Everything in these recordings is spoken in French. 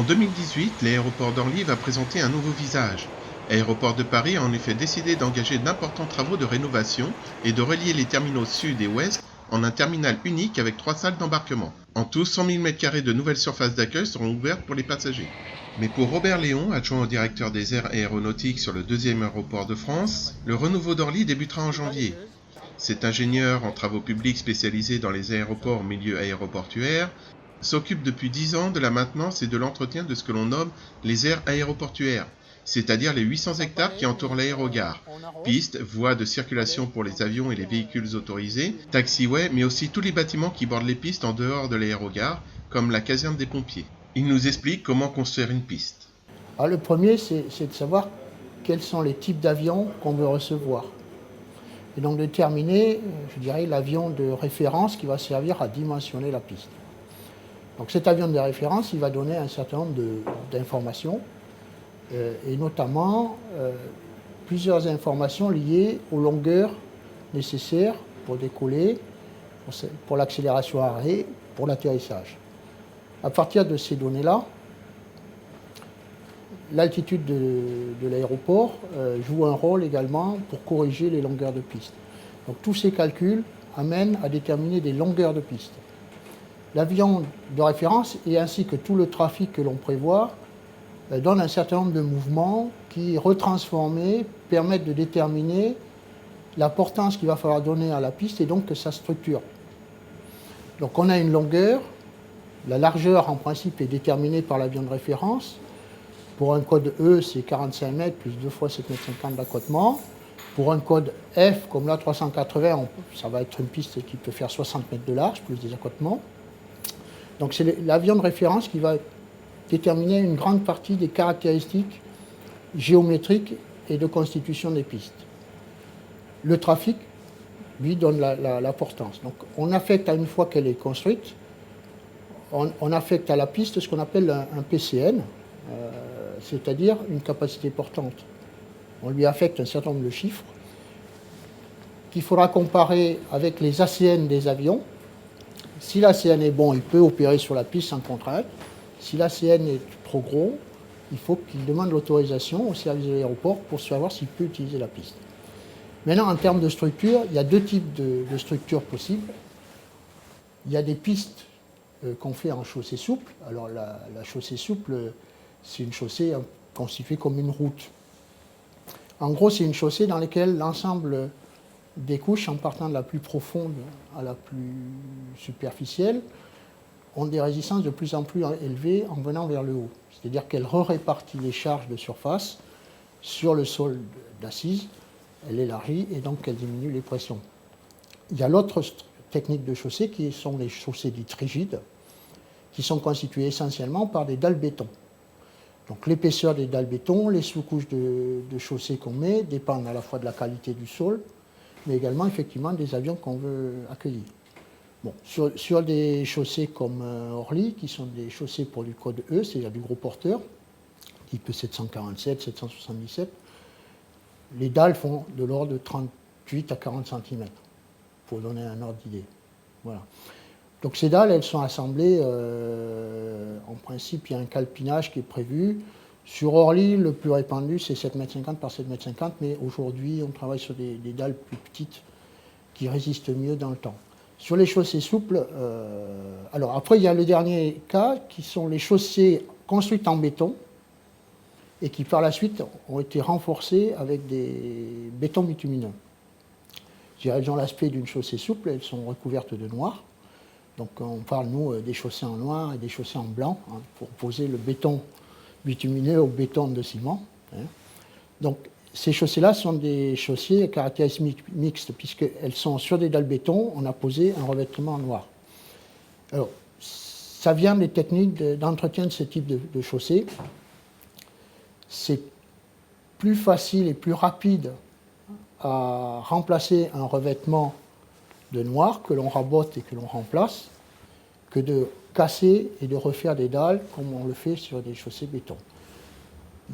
En 2018, l'aéroport d'Orly va présenter un nouveau visage. Aéroport de Paris a en effet décidé d'engager d'importants travaux de rénovation et de relier les terminaux sud et ouest en un terminal unique avec 3 salles d'embarquement. En tout, 100 000 m² de nouvelles surfaces d'accueil seront ouvertes pour les passagers. Mais pour Robert Léon, adjoint au directeur des aires aéronautiques sur le deuxième aéroport de France, le renouveau d'Orly débutera en janvier. Cet ingénieur en travaux publics spécialisé dans les aéroports en milieu aéroportuaire s'occupe depuis 10 ans de la maintenance et de l'entretien de ce que l'on nomme les aires aéroportuaires, c'est-à-dire les 800 hectares qui entourent l'aérogare, pistes, voies de circulation pour les avions et les véhicules autorisés, taxiways, mais aussi tous les bâtiments qui bordent les pistes en dehors de l'aérogare, comme la caserne des pompiers. Il nous explique comment construire une piste. Alors, le premier, c'est de savoir quels sont les types d'avions qu'on veut recevoir. Et donc déterminer, je dirais, l'avion de référence qui va servir à dimensionner la piste. Donc cet avion de référence, il va donner un certain nombre d'informations, et notamment plusieurs informations liées aux longueurs nécessaires pour décoller, pour l'accélération arrêt, pour l'atterrissage. À partir de ces données-là, l'altitude de l'aéroport joue un rôle également pour corriger les longueurs de piste. Donc tous ces calculs amènent à déterminer des longueurs de piste. L'avion de référence et ainsi que tout le trafic que l'on prévoit donne un certain nombre de mouvements qui, retransformés, permettent de déterminer l'importance qu'il va falloir donner à la piste et donc sa structure. Donc on a une longueur, la largeur en principe est déterminée par l'avion de référence. Pour un code E, c'est 45 mètres plus 2 fois 7,50 m d'accotement. Pour un code F, comme là 380, ça va être une piste qui peut faire 60 mètres de large, plus des accotements. Donc c'est l'avion de référence qui va déterminer une grande partie des caractéristiques géométriques et de constitution des pistes. Le trafic, lui, donne l'importance. Donc on affecte, à une fois qu'elle est construite, on affecte à la piste ce qu'on appelle un PCN, c'est-à-dire une capacité portante. On lui affecte un certain nombre de chiffres qu'il faudra comparer avec les ACN des avions. Si l'ACN est bon, il peut opérer sur la piste sans contrainte. Si l'ACN est trop gros, il faut qu'il demande l'autorisation au service de l'aéroport pour savoir s'il peut utiliser la piste. Maintenant, en termes de structure, il y a deux types de structures possibles. Il y a des pistes qu'on fait en chaussée souple. Alors la chaussée souple, c'est une chaussée constituée comme une route. En gros, c'est une chaussée dans laquelle l'ensemble des couches, en partant de la plus profonde à la plus superficielle, ont des résistances de plus en plus élevées en venant vers le haut. C'est-à-dire qu'elle répartit les charges de surface sur le sol d'assise, elle élargit et donc elle diminue les pressions. Il y a l'autre technique de chaussée qui sont les chaussées dites rigides, qui sont constituées essentiellement par des dalles béton. Donc l'épaisseur des dalles béton, les sous-couches de chaussée qu'on met dépendent à la fois de la qualité du sol, mais également effectivement des avions qu'on veut accueillir. Bon, sur des chaussées comme Orly, qui sont des chaussées pour du code E, c'est-à-dire du gros porteur, type 747, 777, les dalles font de l'ordre de 38 à 40 cm, pour donner un ordre d'idée. Voilà. Donc ces dalles, elles sont assemblées, en principe, il y a un calpinage qui est prévu. Sur Orly, le plus répandu, c'est 7,50 m par 7,50 m, mais aujourd'hui, on travaille sur des dalles plus petites qui résistent mieux dans le temps. Sur les chaussées souples, alors après, il y a le dernier cas, qui sont les chaussées construites en béton et qui, par la suite, ont été renforcées avec des bétons bitumineux. Elles ont l'aspect d'une chaussée souple, elles sont recouvertes de noir. Donc on parle, nous, des chaussées en noir et des chaussées en blanc, hein, pour opposer le béton bitumineux au béton de ciment. Hein. Donc ces chaussées-là sont des chaussées à caractéristiques mixtes, puisqu'elles sont sur des dalles béton, on a posé un revêtement noir. Alors, ça vient des techniques d'entretien de ce type de chaussées. C'est plus facile et plus rapide à remplacer un revêtement de noir que l'on rabote et que l'on remplace, que de casser et de refaire des dalles comme on le fait sur des chaussées béton.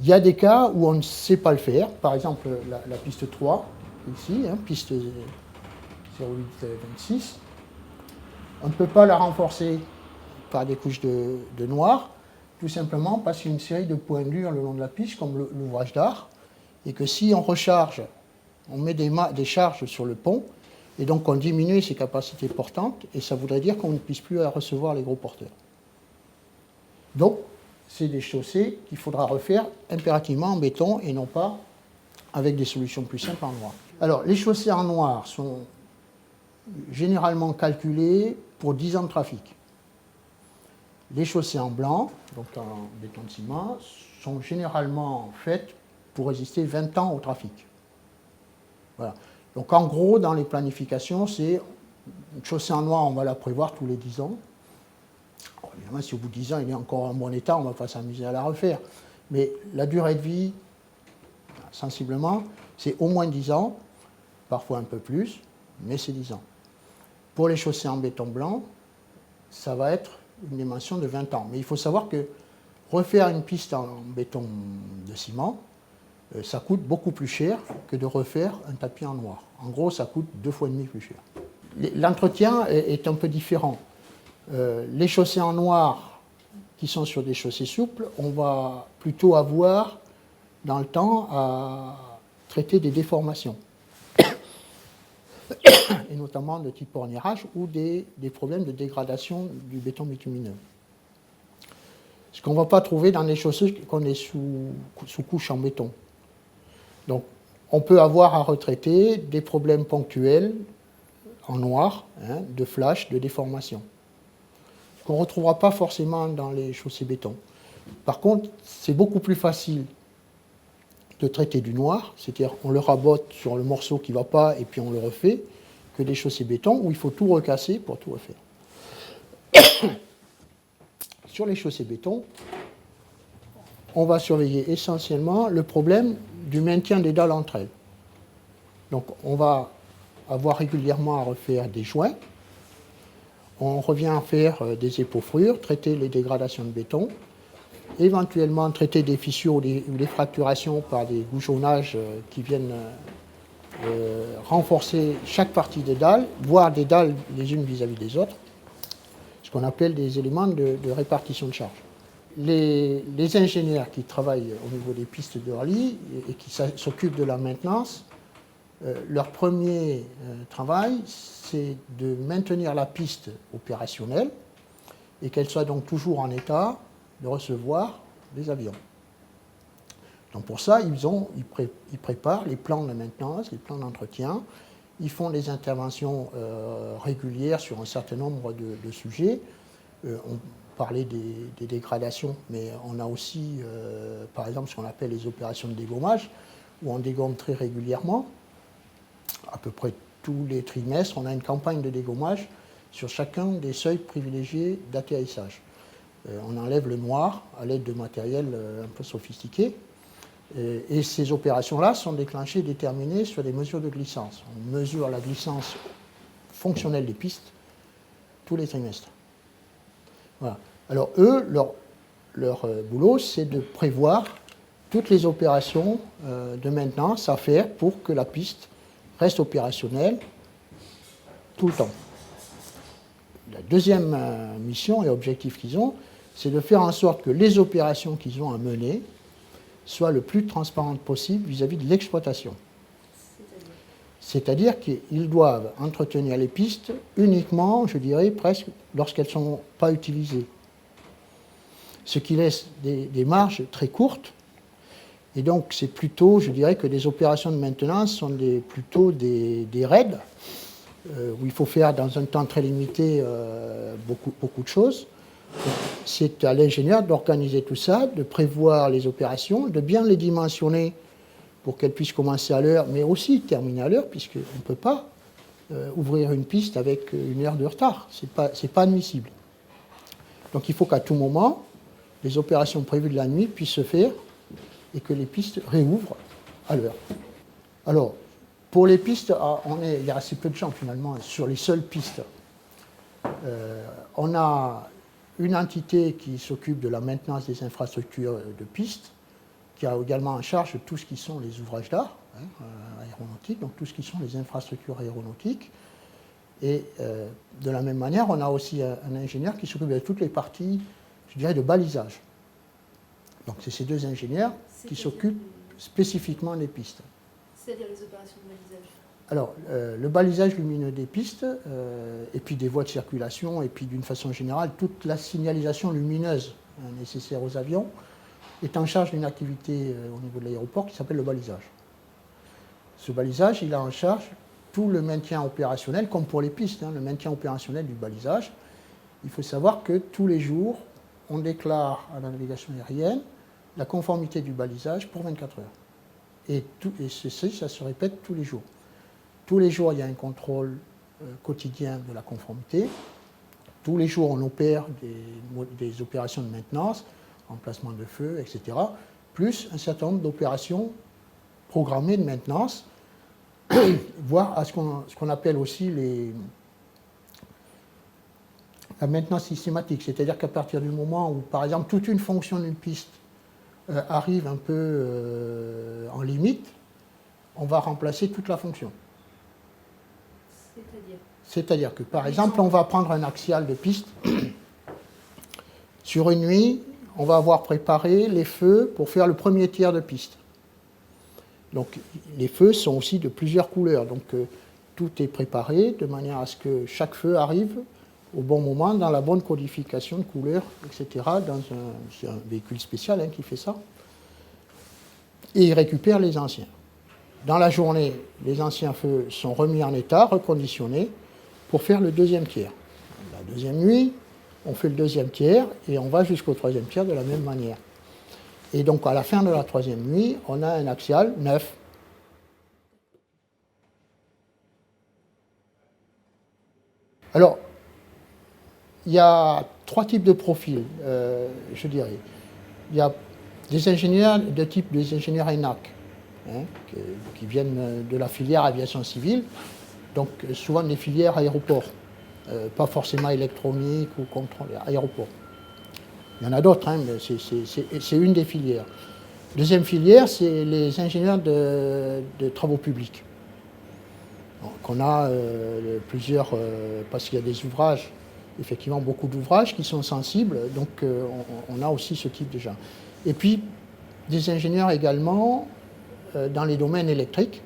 Il y a des cas où on ne sait pas le faire, par exemple la piste 3, ici, hein, piste 0826, on ne peut pas la renforcer par des couches de noir, Tout simplement parce qu'il y a une série de points durs le long de la piste, comme l'ouvrage d'art, et que si on recharge, on met des charges sur le pont, et donc on diminue ses capacités portantes, et ça voudrait dire qu'on ne puisse plus recevoir les gros porteurs. Donc, c'est des chaussées qu'il faudra refaire impérativement en béton et non pas avec des solutions plus simples en noir. Alors, les chaussées en noir sont généralement calculées pour 10 ans de trafic. Les chaussées en blanc, donc en béton de ciment, sont généralement faites pour résister 20 ans au trafic. Voilà. Donc en gros, dans les planifications, c'est une chaussée en noir, on va la prévoir tous les 10 ans. Alors, évidemment, si au bout de 10 ans, il est encore en bon état, on ne va pas s'amuser à la refaire. Mais la durée de vie, sensiblement, c'est au moins 10 ans, parfois un peu plus, mais c'est 10 ans. Pour les chaussées en béton blanc, ça va être une dimension de 20 ans. Mais il faut savoir que refaire une piste en béton de ciment, ça coûte beaucoup plus cher que de refaire un tapis en noir. En gros, ça coûte 2,5 fois plus cher. L'entretien est un peu différent. Les chaussées en noir qui sont sur des chaussées souples, on va plutôt avoir dans le temps à traiter des déformations, et notamment de type orniérage ou des problèmes de dégradation du béton bitumineux. Ce qu'on ne va pas trouver dans les chaussées qu'on est sous couche en béton. Donc, on peut avoir à retraiter des problèmes ponctuels en noir, de flash, de déformation, ce qu'on ne retrouvera pas forcément dans les chaussées béton. Par contre, c'est beaucoup plus facile de traiter du noir, c'est-à-dire on le rabote sur le morceau qui ne va pas et puis on le refait, que des chaussées béton où il faut tout recasser pour tout refaire. Sur les chaussées béton, on va surveiller essentiellement le problème du maintien des dalles entre elles. Donc on va avoir régulièrement à refaire des joints, on revient à faire des épaufrures, traiter les dégradations de béton, éventuellement traiter des fissures ou des fracturations par des goujonnages qui viennent renforcer chaque partie des dalles, voire des dalles les unes vis-à-vis des autres, ce qu'on appelle des éléments de répartition de charge. Les ingénieurs qui travaillent au niveau des pistes de rallye et qui s'occupent de la maintenance, leur premier travail, c'est de maintenir la piste opérationnelle et qu'elle soit donc toujours en état de recevoir des avions. Donc pour ça, ils préparent les plans de maintenance, les plans d'entretien, ils font des interventions régulières sur un certain nombre de sujets. On parlait des dégradations, mais on a aussi, par exemple, ce qu'on appelle les opérations de dégommage, où on dégomme très régulièrement. À peu près tous les trimestres, on a une campagne de dégommage sur chacun des seuils privilégiés d'atterrissage. On enlève le noir à l'aide de matériel un peu sophistiqué. Et ces opérations-là sont déclenchées et déterminées sur des mesures de glissance. On mesure la glissance fonctionnelle des pistes tous les trimestres. Voilà. Alors eux, leur boulot, c'est de prévoir toutes les opérations de maintenance à faire pour que la piste reste opérationnelle tout le temps. La deuxième mission et objectif qu'ils ont, c'est de faire en sorte que les opérations qu'ils ont à mener soient le plus transparentes possible vis-à-vis de l'exploitation. C'est-à-dire qu'ils doivent entretenir les pistes uniquement, je dirais, presque lorsqu'elles ne sont pas utilisées. Ce qui laisse des marges très courtes. Et donc, c'est plutôt, je dirais, que les opérations de maintenance sont plutôt des raids, où il faut faire dans un temps très limité beaucoup de choses. C'est à l'ingénieur d'organiser tout ça, de prévoir les opérations, de bien les dimensionner pour qu'elles puissent commencer à l'heure, mais aussi terminer à l'heure, puisqu'on ne peut pas ouvrir une piste avec une heure de retard. Ce n'est pas admissible. Donc il faut qu'à tout moment, les opérations prévues de la nuit puissent se faire et que les pistes réouvrent à l'heure. Alors, pour les pistes, il y a assez peu de gens finalement sur les seules pistes. On a une entité qui s'occupe de la maintenance des infrastructures de pistes, qui a également en charge tout ce qui sont les ouvrages d'art aéronautiques, donc tout ce qui sont les infrastructures aéronautiques. Et de la même manière, on a aussi un ingénieur qui s'occupe de toutes les parties, je dirais, de balisage. Donc c'est ces deux ingénieurs qui s'occupent spécifiquement des pistes. C'est-à-dire les opérations de balisage? Alors, le balisage lumineux des pistes, et puis des voies de circulation, et puis d'une façon générale, toute la signalisation lumineuse nécessaire aux avions, est en charge d'une activité au niveau de l'aéroport qui s'appelle le balisage. Ce balisage, il a en charge tout le maintien opérationnel, comme pour les pistes, le maintien opérationnel du balisage. Il faut savoir que tous les jours, on déclare à la navigation aérienne la conformité du balisage pour 24 heures. Et ceci, ça se répète tous les jours. Tous les jours, il y a un contrôle quotidien de la conformité. Tous les jours, on opère des opérations de maintenance, remplacement de feu, etc., plus un certain nombre d'opérations programmées de maintenance, voire à ce qu'on appelle aussi la maintenance systématique. C'est-à-dire qu'à partir du moment où, par exemple, toute une fonction d'une piste arrive un peu en limite, on va remplacer toute la fonction. C'est-à-dire que, par exemple, on va prendre un axial de piste. Sur une nuit, on va avoir préparé les feux pour faire le premier tiers de piste. Donc, les feux sont aussi de plusieurs couleurs. Donc, tout est préparé de manière à ce que chaque feu arrive au bon moment, dans la bonne codification de couleurs, etc. C'est un véhicule spécial qui fait ça. Et il récupère les anciens. Dans la journée, les anciens feux sont remis en état, reconditionnés, pour faire le deuxième tiers. La deuxième nuit, on fait le deuxième tiers et on va jusqu'au troisième tiers de la même manière. Et donc, à la fin de la troisième nuit, on a un axial neuf. Alors, il y a trois types de profils, je dirais. Il y a des ingénieurs de type des ingénieurs ENAC, qui viennent de la filière aviation civile, donc souvent des filières aéroports, pas forcément électronique ou contrôle aéroport. Il y en a d'autres, mais c'est une des filières. Deuxième filière, c'est les ingénieurs de travaux publics. Donc, on a plusieurs, parce qu'il y a des ouvrages, effectivement beaucoup d'ouvrages qui sont sensibles, donc on a aussi ce type de gens. Et puis, des ingénieurs également dans les domaines électriques,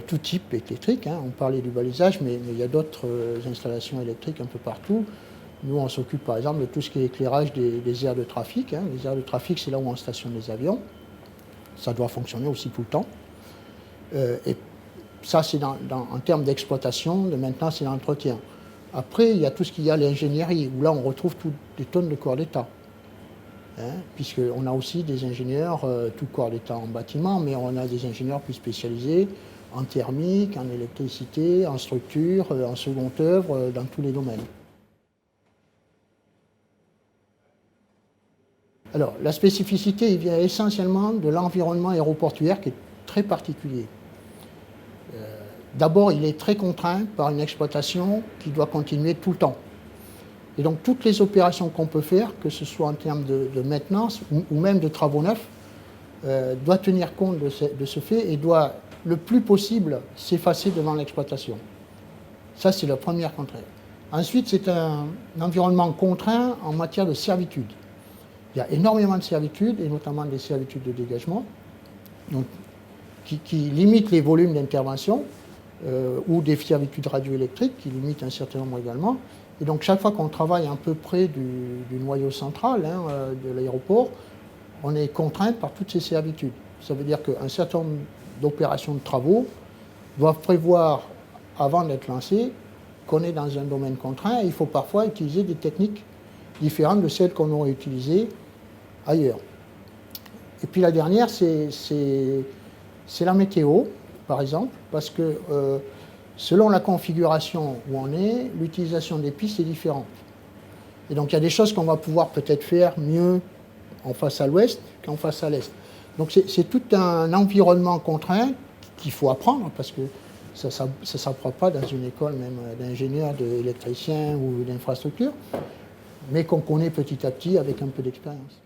tout type électrique, on parlait du balisage, mais il y a d'autres installations électriques un peu partout. Nous, on s'occupe par exemple de tout ce qui est éclairage des aires de trafic. Les aires de trafic, c'est là où on stationne les avions. Ça doit fonctionner aussi tout le temps. Et ça, c'est en termes d'exploitation, de maintenance et d'entretien. Après, il y a tout ce qu'il y a l'ingénierie, où là, on retrouve toutes des tonnes de corps d'État. Puisqu'on a aussi des ingénieurs, tout corps d'État en bâtiment, mais on a des ingénieurs plus spécialisés en thermique, en électricité, en structure, en seconde œuvre, dans tous les domaines. Alors, la spécificité, il vient essentiellement de l'environnement aéroportuaire qui est très particulier. D'abord, il est très contraint par une exploitation qui doit continuer tout le temps. Et donc, toutes les opérations qu'on peut faire, que ce soit en termes de maintenance ou même de travaux neufs, doit tenir compte de ce fait et doit, le plus possible, s'effacer devant l'exploitation. Ça, c'est la première contrainte. Ensuite, c'est un environnement contraint en matière de servitude. Il y a énormément de servitudes, et notamment des servitudes de dégagement, donc, qui limitent les volumes d'intervention, ou des servitudes radioélectriques, qui limitent un certain nombre également. Et donc, chaque fois qu'on travaille un peu près du noyau central de l'aéroport, on est contraint par toutes ces servitudes. Ça veut dire qu'un certain nombre d'opérations de travaux doivent prévoir, avant d'être lancées, qu'on est dans un domaine contraint, et il faut parfois utiliser des techniques différentes de celles qu'on aurait utilisées ailleurs. Et puis la dernière, c'est la météo, par exemple, parce que selon la configuration où on est, l'utilisation des pistes est différente. Et donc il y a des choses qu'on va pouvoir peut-être faire mieux en face à l'ouest qu'en face à l'est. Donc c'est tout un environnement contraint qu'il faut apprendre, parce que ça ne s'apprend pas dans une école même d'ingénieur, d'électricien ou d'infrastructure, mais qu'on connaît petit à petit avec un peu d'expérience.